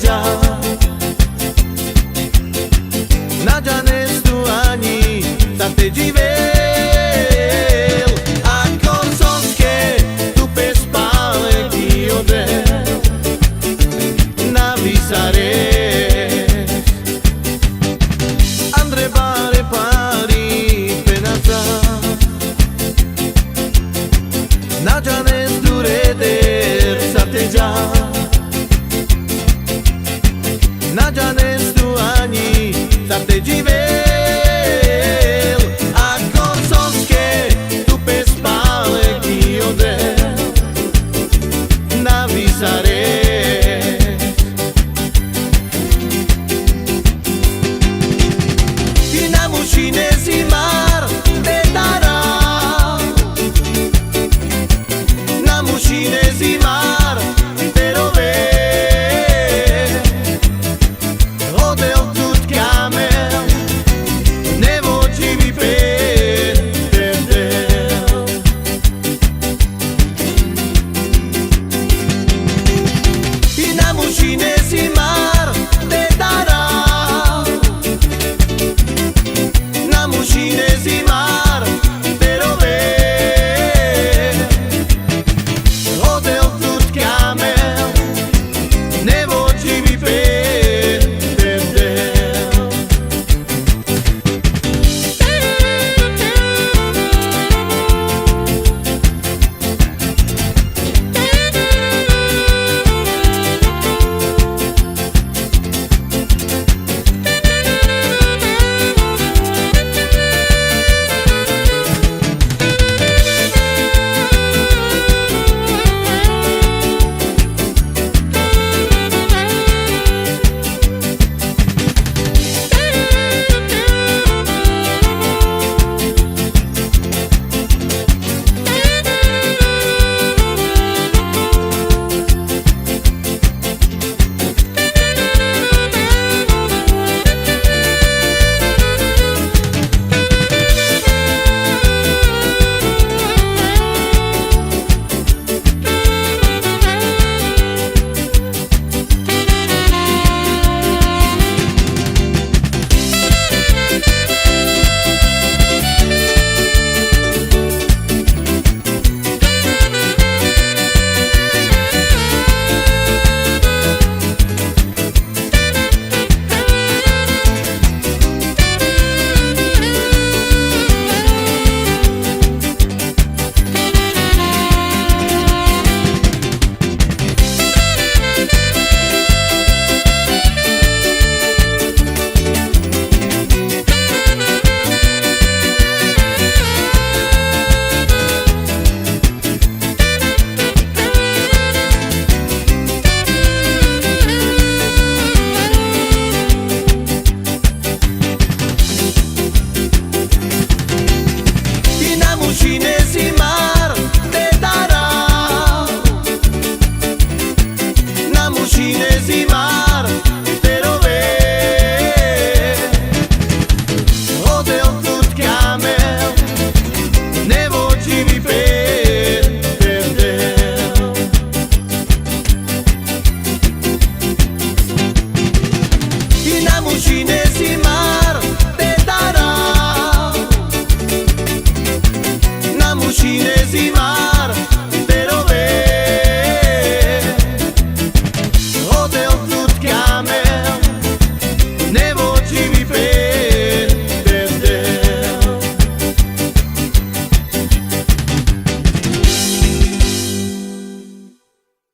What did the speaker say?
già. Na già nestu ani state givel a cosas che tu pe spale ti odel na visare andre bare pari penaza na già nestu reder state già. Na già nestu ani state givel a cosas che tu pe spale ti odel na visare na mușinezi mar de dara na mușinezi mar de rove odel tut camel nevo živi per del na mușinezi mar de dara na mușinezi mar de rove odel tut camel nevo živi per del mușinezi mar de dara na mușinezi mar de rove odel tut camel nevo živi per del na mușinezi